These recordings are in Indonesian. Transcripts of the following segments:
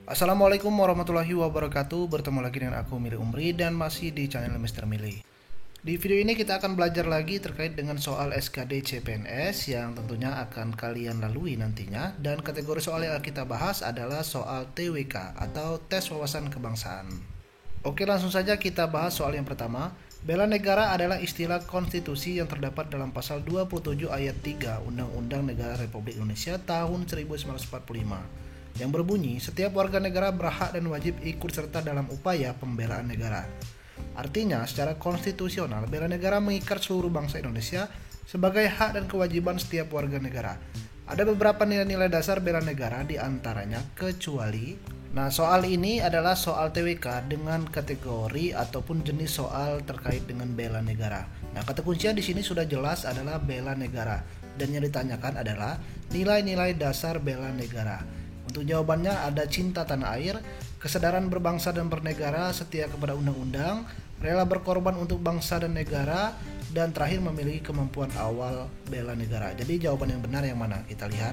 Assalamualaikum warahmatullahi wabarakatuh. Bertemu lagi dengan aku Mili Umri dan masih di channel Mr. Mili. Di video ini kita akan belajar lagi terkait dengan soal SKD CPNS yang tentunya akan kalian lalui nantinya. Dan kategori soal yang kita bahas adalah soal TWK atau tes wawasan kebangsaan. Oke, langsung saja kita bahas soal yang pertama. Bela negara adalah istilah konstitusi yang terdapat dalam pasal 27 ayat 3 Undang-Undang Negara Republik Indonesia tahun 1945 yang berbunyi setiap warga negara berhak dan wajib ikut serta dalam upaya pembelaan negara. Artinya, secara konstitusional, bela negara mengikat seluruh bangsa Indonesia sebagai hak dan kewajiban setiap warga negara. Ada beberapa nilai-nilai dasar bela negara diantaranya kecuali. Nah, soal ini adalah soal TWK dengan kategori ataupun jenis soal terkait dengan bela negara. Nah, kata kuncinya di sini sudah jelas adalah bela negara dan yang ditanyakan adalah nilai-nilai dasar bela negara. Untuk jawabannya ada cinta tanah air, kesadaran berbangsa dan bernegara, setia kepada undang-undang, rela berkorban untuk bangsa dan negara, dan terakhir memiliki kemampuan awal bela negara. Jadi jawaban yang benar yang mana? Kita lihat.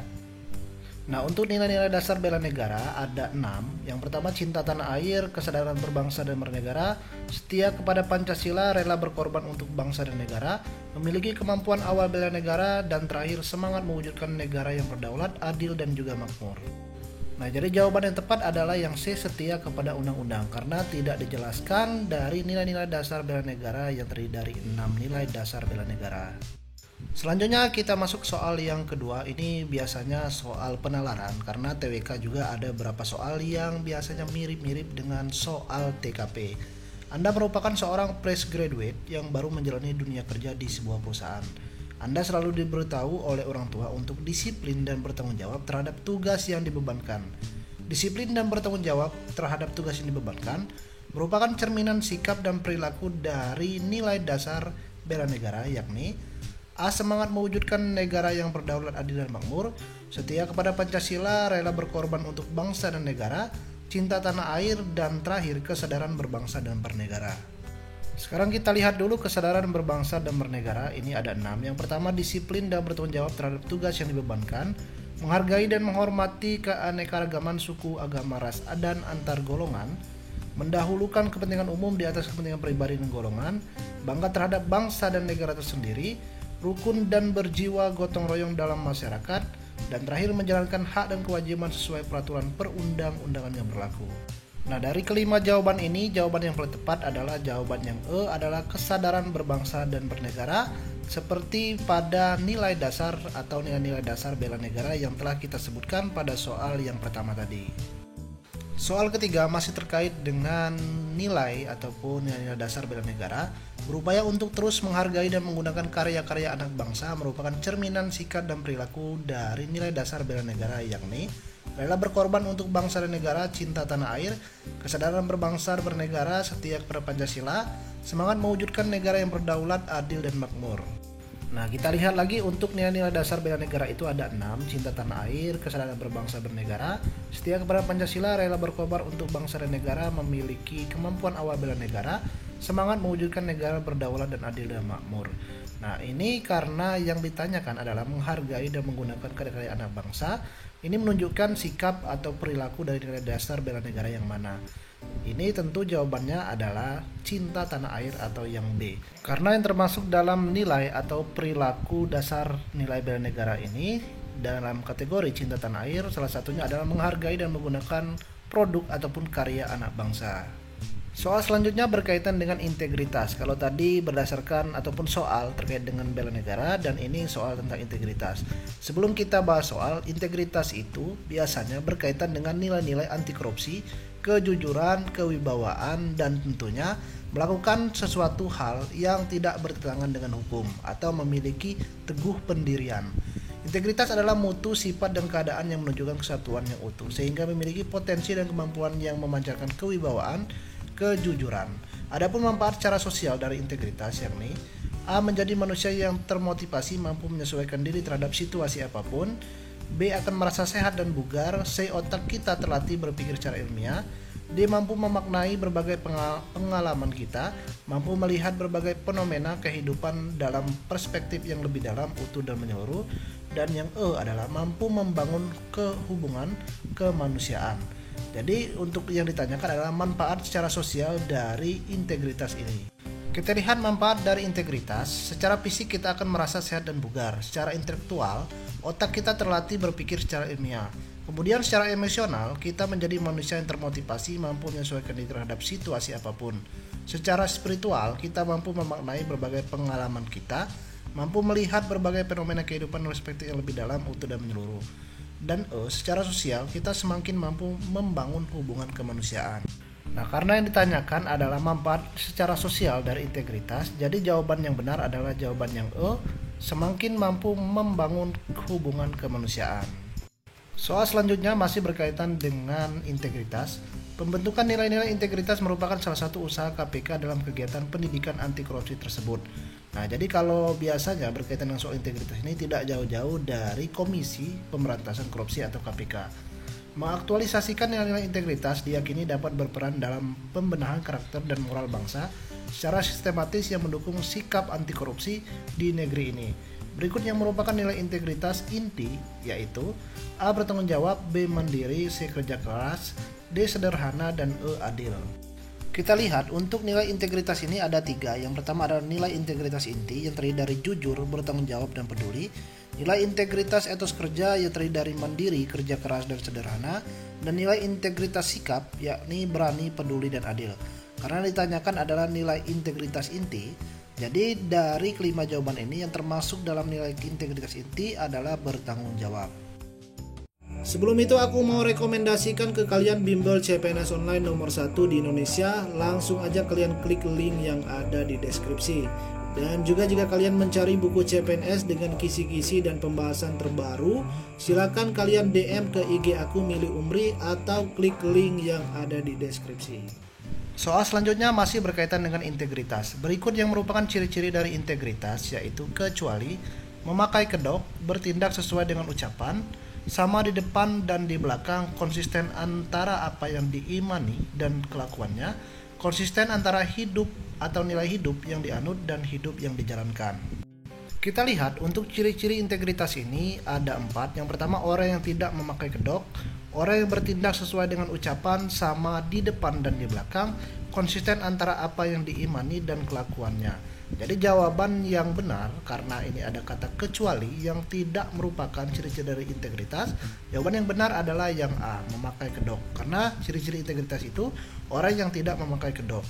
Nah, untuk nilai-nilai dasar bela negara ada 6. Yang pertama cinta tanah air, kesadaran berbangsa dan bernegara, setia kepada Pancasila, rela berkorban untuk bangsa dan negara, memiliki kemampuan awal bela negara, dan terakhir semangat mewujudkan negara yang berdaulat, adil, dan juga makmur. Nah, jadi jawaban yang tepat adalah yang C, setia kepada undang-undang, karena tidak dijelaskan dari nilai-nilai dasar bela negara yang terdiri dari 6 nilai dasar bela negara. Selanjutnya kita masuk soal yang kedua. Ini biasanya soal penalaran, karena TWK juga ada beberapa soal yang biasanya mirip-mirip dengan soal TKP. Anda merupakan seorang fresh graduate yang baru menjalani dunia kerja di sebuah perusahaan. Anda selalu diberitahu oleh orang tua untuk disiplin dan bertanggung jawab terhadap tugas yang dibebankan. Disiplin dan bertanggung jawab terhadap tugas yang dibebankan merupakan cerminan sikap dan perilaku dari nilai dasar bela negara, yakni A. Semangat mewujudkan negara yang berdaulat, adil, dan makmur, setia kepada Pancasila, rela berkorban untuk bangsa dan negara, cinta tanah air, dan terakhir kesadaran berbangsa dan bernegara. Sekarang kita lihat dulu kesadaran berbangsa dan bernegara. Ini ada 6. Yang pertama, disiplin dan bertanggung jawab terhadap tugas yang dibebankan, menghargai dan menghormati keanekaragaman suku, agama, ras, dan antar golongan, mendahulukan kepentingan umum di atas kepentingan pribadi dan golongan, bangga terhadap bangsa dan negara tersendiri, rukun dan berjiwa gotong royong dalam masyarakat, dan terakhir menjalankan hak dan kewajiban sesuai peraturan perundang-undangan yang berlaku. Nah, dari kelima jawaban ini, jawaban yang paling tepat adalah jawaban yang E, adalah kesadaran berbangsa dan bernegara, seperti pada nilai dasar atau nilai-nilai dasar bela negara yang telah kita sebutkan pada soal yang pertama tadi. Soal ketiga masih terkait dengan nilai ataupun nilai dasar bela negara. Berupaya untuk terus menghargai dan menggunakan karya-karya anak bangsa merupakan cerminan sikap dan perilaku dari nilai dasar bela negara, yakni rela berkorban untuk bangsa dan negara, cinta tanah air, kesadaran berbangsa dan bernegara, setia kepada Pancasila, semangat mewujudkan negara yang berdaulat, adil, dan makmur. Nah, kita lihat lagi untuk nilai-nilai dasar bela negara itu ada 6. Cinta tanah air, kesadaran berbangsa bernegara, setia kepada Pancasila, rela berkorban untuk bangsa dan negara, memiliki kemampuan awal bela negara, semangat mewujudkan negara berdaulat dan adil dan makmur. Nah, ini karena yang ditanyakan adalah menghargai dan menggunakan karya-karya anak bangsa. Ini menunjukkan sikap atau perilaku dari nilai dasar bela negara yang mana. Ini tentu jawabannya adalah cinta tanah air atau yang B. Karena yang termasuk dalam nilai atau perilaku dasar nilai bela negara ini dalam kategori cinta tanah air, salah satunya adalah menghargai dan menggunakan produk ataupun karya anak bangsa. Soal selanjutnya berkaitan dengan integritas. Kalau tadi berdasarkan ataupun soal terkait dengan bela negara, dan ini soal tentang integritas. Sebelum kita bahas soal, integritas itu biasanya berkaitan dengan nilai-nilai anti korupsi, kejujuran, kewibawaan, dan tentunya melakukan sesuatu hal yang tidak bertentangan dengan hukum atau memiliki teguh pendirian. Integritas adalah mutu, sifat, dan keadaan yang menunjukkan kesatuan yang utuh, sehingga memiliki potensi dan kemampuan yang memancarkan kewibawaan, kejujuran. Adapun manfaat secara sosial dari integritas, yakni A. Menjadi manusia yang termotivasi, mampu menyesuaikan diri terhadap situasi apapun. B. Akan merasa sehat dan bugar. C. Otak kita terlatih berpikir secara ilmiah. D. Mampu memaknai berbagai pengalaman kita, mampu melihat berbagai fenomena kehidupan dalam perspektif yang lebih dalam, utuh, dan menyeluruh. Dan yang E adalah mampu membangun kehubungan kemanusiaan. Jadi untuk yang ditanyakan adalah manfaat secara sosial dari integritas ini. Kita lihat manfaat dari integritas. Secara fisik kita akan merasa sehat dan bugar. Secara intelektual, otak kita terlatih berpikir secara ilmiah. Kemudian secara emosional, kita menjadi manusia yang termotivasi, mampu menyesuaikan diri terhadap situasi apapun. Secara spiritual, kita mampu memaknai berbagai pengalaman kita, mampu melihat berbagai fenomena kehidupan dari perspektif yang lebih dalam, utuh dan menyeluruh. Dan secara sosial, kita semakin mampu membangun hubungan kemanusiaan. Nah, karena yang ditanyakan adalah manfaat secara sosial dari integritas, jadi jawaban yang benar adalah jawaban yang semakin mampu membangun hubungan kemanusiaan. Soal selanjutnya masih berkaitan dengan integritas. Pembentukan nilai-nilai integritas merupakan salah satu usaha KPK dalam kegiatan pendidikan anti korupsi tersebut. Nah, jadi kalau biasanya berkaitan dengan soal integritas ini tidak jauh-jauh dari Komisi Pemberantasan Korupsi atau KPK. Mengaktualisasikan nilai-nilai integritas diyakini dapat berperan dalam pembenahan karakter dan moral bangsa secara sistematis yang mendukung sikap anti korupsi di negeri ini. Berikut yang merupakan nilai integritas inti, yaitu A. Bertanggung jawab, B. Mandiri, C. Kerja keras, D. Sederhana, dan E. Adil. Kita lihat untuk nilai integritas ini ada 3. Yang pertama adalah nilai integritas inti yang terdiri dari jujur, bertanggung jawab, dan peduli. Nilai integritas etos kerja yang terdiri dari mandiri, kerja keras, dan sederhana. Dan nilai integritas sikap yakni berani, peduli, dan adil. Karena ditanyakan adalah nilai integritas inti, jadi dari kelima jawaban ini yang termasuk dalam nilai integritas inti adalah bertanggung jawab. Sebelum itu aku mau rekomendasikan ke kalian bimbel CPNS online nomor 1 di Indonesia. Langsung aja kalian klik link yang ada di deskripsi. Dan juga jika kalian mencari buku CPNS dengan kisi-kisi dan pembahasan terbaru, silakan kalian DM ke IG aku Mili Umri atau klik link yang ada di deskripsi. Soal selanjutnya masih berkaitan dengan integritas. Berikut yang merupakan ciri-ciri dari integritas, yaitu kecuali, memakai kedok, bertindak sesuai dengan ucapan, sama di depan dan di belakang, konsisten antara apa yang diimani dan kelakuannya, konsisten antara hidup atau nilai hidup yang dianut dan hidup yang dijalankan. Kita lihat untuk ciri-ciri integritas ini ada 4. Yang pertama, orang yang tidak memakai kedok, orang yang bertindak sesuai dengan ucapan, sama di depan dan di belakang, konsisten antara apa yang diimani dan kelakuannya. Jadi jawaban yang benar, karena ini ada kata kecuali yang tidak merupakan ciri-ciri dari integritas, jawaban yang benar adalah yang A, memakai kedok. Karena ciri-ciri integritas itu orang yang tidak memakai kedok.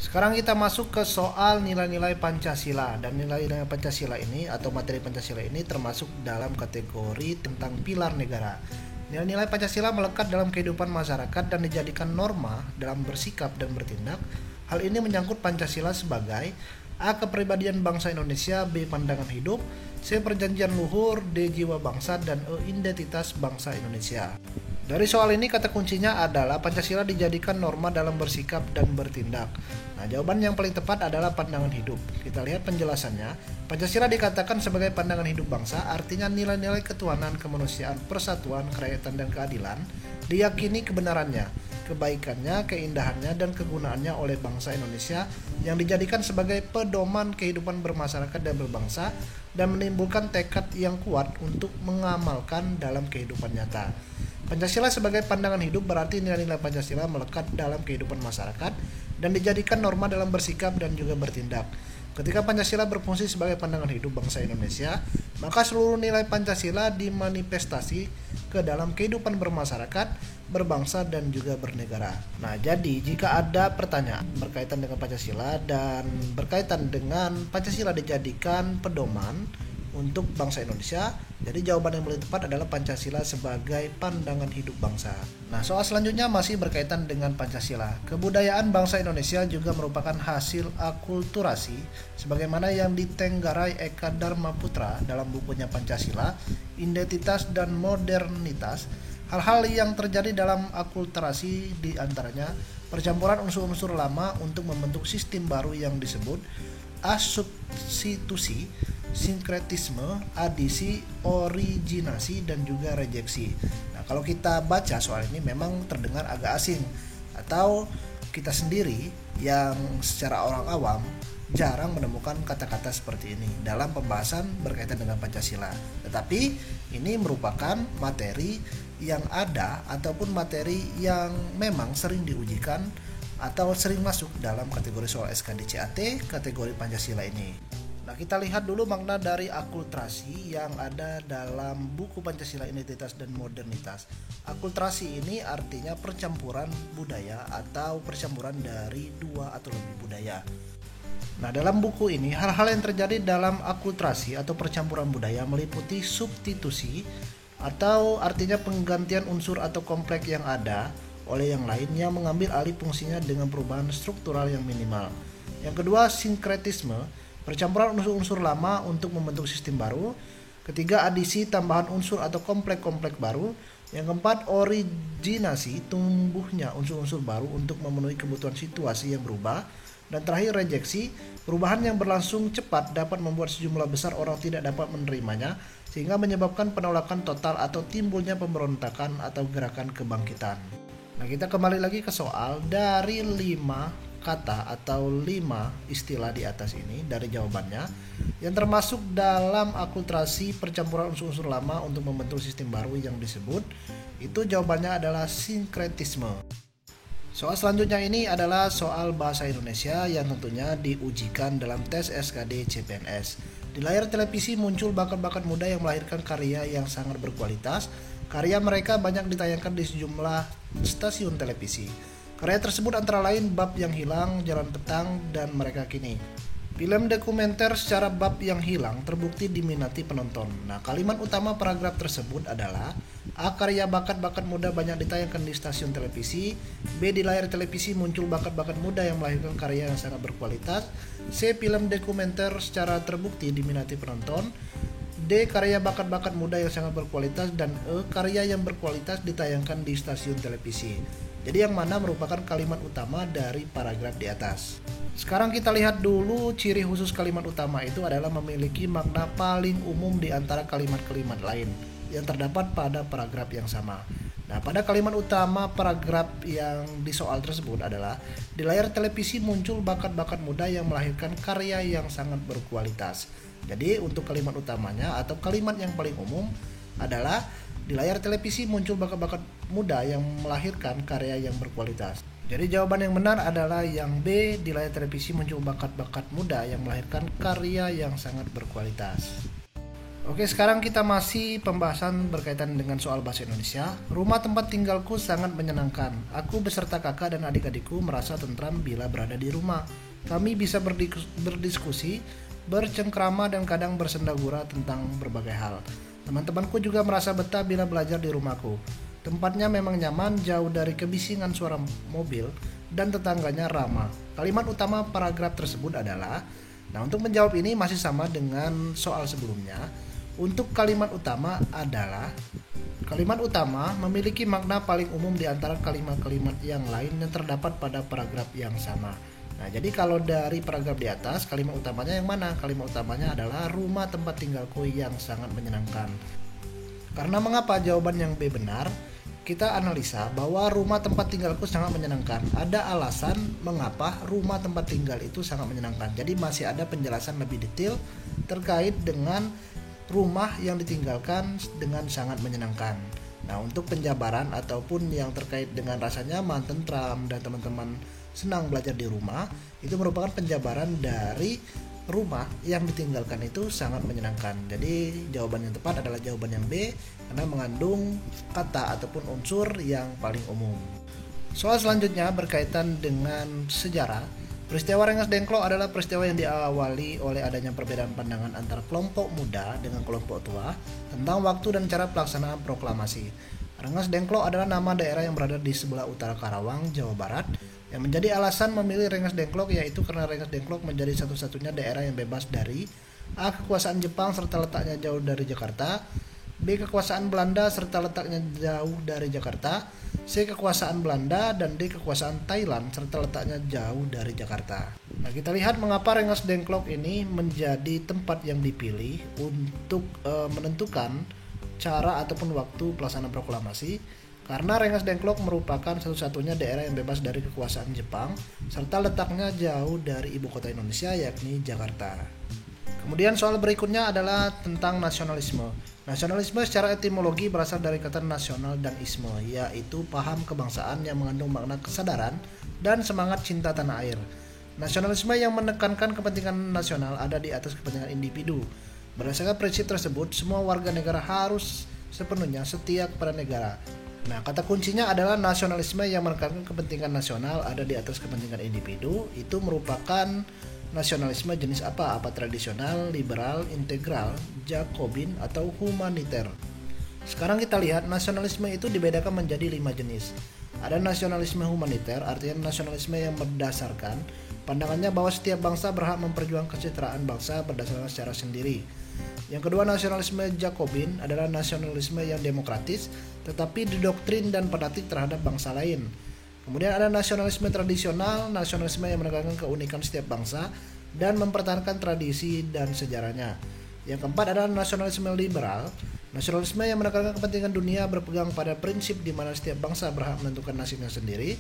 Sekarang kita masuk ke soal nilai-nilai Pancasila. Dan nilai-nilai Pancasila ini atau materi Pancasila ini termasuk dalam kategori tentang pilar negara. Nilai-nilai Pancasila melekat dalam kehidupan masyarakat dan dijadikan norma dalam bersikap dan bertindak. Hal ini menyangkut Pancasila sebagai A. Kepribadian bangsa Indonesia, B. Pandangan hidup, C. Perjanjian luhur, D. Jiwa bangsa, dan E. Identitas bangsa Indonesia. Dari soal ini kata kuncinya adalah Pancasila dijadikan norma dalam bersikap dan bertindak. Nah, jawaban yang paling tepat adalah pandangan hidup. Kita lihat penjelasannya. Pancasila dikatakan sebagai pandangan hidup bangsa, artinya nilai-nilai ketuhanan, kemanusiaan, persatuan, kerakyatan, dan keadilan diyakini kebenarannya, kebaikannya, keindahannya, dan kegunaannya oleh bangsa Indonesia yang dijadikan sebagai pedoman kehidupan bermasyarakat dan berbangsa dan menimbulkan tekad yang kuat untuk mengamalkan dalam kehidupan nyata. Pancasila sebagai pandangan hidup berarti nilai-nilai Pancasila melekat dalam kehidupan masyarakat dan dijadikan norma dalam bersikap dan juga bertindak. Ketika Pancasila berfungsi sebagai pandangan hidup bangsa Indonesia, maka seluruh nilai Pancasila dimanifestasi ke dalam kehidupan bermasyarakat, berbangsa, dan juga bernegara. Nah, jadi jika ada pertanyaan berkaitan dengan Pancasila dan berkaitan dengan Pancasila dijadikan pedoman untuk bangsa Indonesia, jadi jawaban yang paling tepat adalah Pancasila sebagai pandangan hidup bangsa. Nah, soal selanjutnya masih berkaitan dengan Pancasila. Kebudayaan bangsa Indonesia juga merupakan hasil akulturasi sebagaimana yang ditenggarai Eka Dharma Putra dalam bukunya Pancasila, Identitas dan Modernitas. Hal-hal yang terjadi dalam akulturasi diantaranya percampuran unsur-unsur lama untuk membentuk sistem baru yang disebut asubstitusi, sinkretisme, adisi, originasi, dan juga rejeksi. Nah, kalau kita baca soal ini memang terdengar agak asing atau kita sendiri yang secara orang awam jarang menemukan kata-kata seperti ini dalam pembahasan berkaitan dengan Pancasila. Tetapi ini merupakan materi yang ada ataupun materi yang memang sering diujikan atau sering masuk dalam kategori soal SKDCAT kategori Pancasila ini. Nah, kita lihat dulu makna dari akulturasi yang ada dalam buku Pancasila Identitas dan Modernitas. Akulturasi ini artinya percampuran budaya atau percampuran dari dua atau lebih budaya. Nah, dalam buku ini hal-hal yang terjadi dalam akulturasi atau percampuran budaya meliputi substitusi atau artinya penggantian unsur atau kompleks yang ada oleh yang lain yang mengambil alih fungsinya dengan perubahan struktural yang minimal. Yang kedua, sinkretisme, percampuran unsur-unsur lama untuk membentuk sistem baru. Ketiga, adisi, tambahan unsur atau kompleks-kompleks baru. Yang keempat, originasi, tumbuhnya unsur-unsur baru untuk memenuhi kebutuhan situasi yang berubah. Dan terakhir, rejeksi, perubahan yang berlangsung cepat dapat membuat sejumlah besar orang tidak dapat menerimanya sehingga menyebabkan penolakan total atau timbulnya pemberontakan atau gerakan kebangkitan. Nah, kita kembali lagi ke soal. Dari 5 kata atau 5 istilah di atas ini, dari jawabannya yang termasuk dalam akulturasi percampuran unsur-unsur lama untuk membentuk sistem baru yang disebut, itu jawabannya adalah sinkretisme. Soal selanjutnya ini adalah soal bahasa Indonesia yang tentunya diujikan dalam tes SKD CPNS. Di layar televisi muncul bakat-bakat muda yang melahirkan karya yang sangat berkualitas. Karya mereka banyak ditayangkan di sejumlah stasiun televisi. Karya tersebut antara lain Bab yang Hilang, Jalan Petang, dan Mereka Kini. Film dokumenter secara Bab yang Hilang terbukti diminati penonton. Nah, kalimat utama paragraf tersebut adalah A. Karya bakat-bakat muda banyak ditayangkan di stasiun televisi. B. Di layar televisi muncul bakat-bakat muda yang melahirkan karya yang sangat berkualitas. C. Film dokumenter secara terbukti diminati penonton. D. Karya bakat-bakat muda yang sangat berkualitas. Dan E. Karya yang berkualitas ditayangkan di stasiun televisi. Jadi yang mana merupakan kalimat utama dari paragraf di atas. Sekarang kita lihat dulu ciri khusus kalimat utama itu adalah memiliki makna paling umum di antara kalimat-kalimat lain yang terdapat pada paragraf yang sama. Nah, pada kalimat utama paragraf yang di soal tersebut adalah di layar televisi muncul bakat-bakat muda yang melahirkan karya yang sangat berkualitas. Jadi untuk kalimat utamanya atau kalimat yang paling umum adalah di layar televisi muncul bakat-bakat muda yang melahirkan karya yang berkualitas. Jadi jawaban yang benar adalah yang B, di layar televisi muncul bakat-bakat muda yang melahirkan karya yang sangat berkualitas. Oke, sekarang kita masih pembahasan berkaitan dengan soal bahasa Indonesia. Rumah tempat tinggalku sangat menyenangkan. Aku beserta kakak dan adik-adikku merasa tentram bila berada di rumah. Kami bisa berdiskusi, bercengkrama, dan kadang bersenda-gurau tentang berbagai hal. Teman-temanku juga merasa betah bila belajar di rumahku. Tempatnya memang nyaman, jauh dari kebisingan suara mobil, dan tetangganya ramah. Kalimat utama paragraf tersebut adalah, nah untuk menjawab ini masih sama dengan soal sebelumnya. Untuk kalimat utama adalah, kalimat utama memiliki makna paling umum di antara kalimat-kalimat yang lain yang terdapat pada paragraf yang sama. Nah, jadi kalau dari paragraf di atas, kalimat utamanya yang mana? Kalimat utamanya adalah rumah tempat tinggalku yang sangat menyenangkan. Karena mengapa jawaban yang B benar? Kita analisa bahwa rumah tempat tinggalku sangat menyenangkan. Ada alasan mengapa rumah tempat tinggal itu sangat menyenangkan. Jadi masih ada penjelasan lebih detail terkait dengan rumah yang ditinggalkan dengan sangat menyenangkan. Nah, untuk penjabaran ataupun yang terkait dengan rasa nyaman, tentram, dan teman-teman senang belajar di rumah, itu merupakan penjabaran dari rumah yang ditinggalkan itu sangat menyenangkan. Jadi jawaban yang tepat adalah jawaban yang B karena mengandung kata ataupun unsur yang paling umum. Soal selanjutnya berkaitan dengan sejarah. Peristiwa Rengas Dengklok adalah peristiwa yang diawali oleh adanya perbedaan pandangan antara kelompok muda dengan kelompok tua tentang waktu dan cara pelaksanaan proklamasi. Rengas Dengklok adalah nama daerah yang berada di sebelah utara Karawang, Jawa Barat. Yang menjadi alasan memilih Rengas Dengklok yaitu karena Rengas Dengklok menjadi satu-satunya daerah yang bebas dari A. Kekuasaan Jepang serta letaknya jauh dari Jakarta, B. Kekuasaan Belanda serta letaknya jauh dari Jakarta, C. Kekuasaan Belanda, dan D. Kekuasaan Thailand serta letaknya jauh dari Jakarta. Nah, kita lihat mengapa Rengas Dengklok ini menjadi tempat yang dipilih untuk menentukan cara ataupun waktu pelaksanaan proklamasi. Karena Rengas Dengklok merupakan satu-satunya daerah yang bebas dari kekuasaan Jepang serta letaknya jauh dari ibu kota Indonesia yakni Jakarta. Kemudian soal berikutnya adalah tentang nasionalisme. Nasionalisme secara etimologi berasal dari kata nasional dan isme, yaitu paham kebangsaan yang mengandung makna kesadaran dan semangat cinta tanah air. Nasionalisme yang menekankan kepentingan nasional ada di atas kepentingan individu. Berdasarkan prinsip tersebut, semua warga negara harus sepenuhnya setia kepada negara. Nah, kata kuncinya adalah nasionalisme yang menekankan kepentingan nasional ada di atas kepentingan individu. Itu merupakan nasionalisme jenis apa? Apa tradisional, liberal, integral, Jacobin, atau humaniter? Sekarang kita lihat nasionalisme itu dibedakan menjadi 5 jenis. Ada nasionalisme humaniter, artinya nasionalisme yang berdasarkan pandangannya bahwa setiap bangsa berhak memperjuangkan kesejahteraan bangsa berdasarkan secara sendiri. Yang kedua, nasionalisme Jacobin adalah nasionalisme yang demokratis tetapi didoktrin dan fanatik terhadap bangsa lain. Kemudian ada nasionalisme tradisional, nasionalisme yang menekankan keunikan setiap bangsa dan mempertahankan tradisi dan sejarahnya. Yang keempat adalah nasionalisme liberal, nasionalisme yang menekankan kepentingan dunia berpegang pada prinsip di mana setiap bangsa berhak menentukan nasibnya sendiri.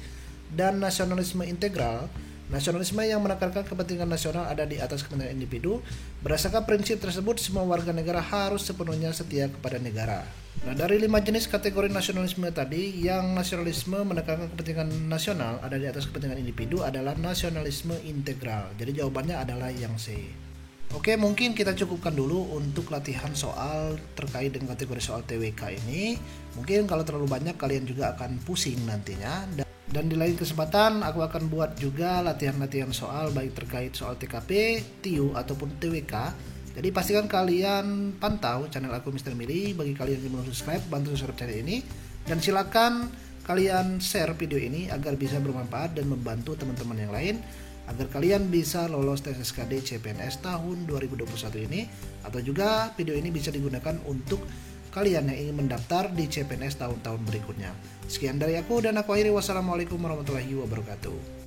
Dan nasionalisme integral, nasionalisme yang menekankan kepentingan nasional ada di atas kepentingan individu. Berdasarkan prinsip tersebut, semua warga negara harus sepenuhnya setia kepada negara. Nah, dari 5 jenis kategori nasionalisme tadi, yang nasionalisme menekankan kepentingan nasional ada di atas kepentingan individu adalah nasionalisme integral. Jadi jawabannya adalah yang C. Oke, mungkin kita cukupkan dulu untuk latihan soal terkait dengan kategori soal TWK ini. Mungkin kalau terlalu banyak kalian juga akan pusing nantinya. Dan di lain kesempatan aku akan buat juga latihan-latihan soal baik terkait soal TKP, TIU ataupun TWK. Jadi pastikan kalian pantau channel aku Mr. Mili. Bagi kalian yang belum subscribe, bantu subscribe channel ini. Dan silakan kalian share video ini agar bisa bermanfaat dan membantu teman-teman yang lain, agar kalian bisa lolos tes SKD CPNS tahun 2021 ini. Atau juga video ini bisa digunakan untuk kalian yang ingin mendaftar di CPNS tahun-tahun berikutnya. Sekian dari aku dan aku akhiri. Wassalamualaikum warahmatullahi wabarakatuh.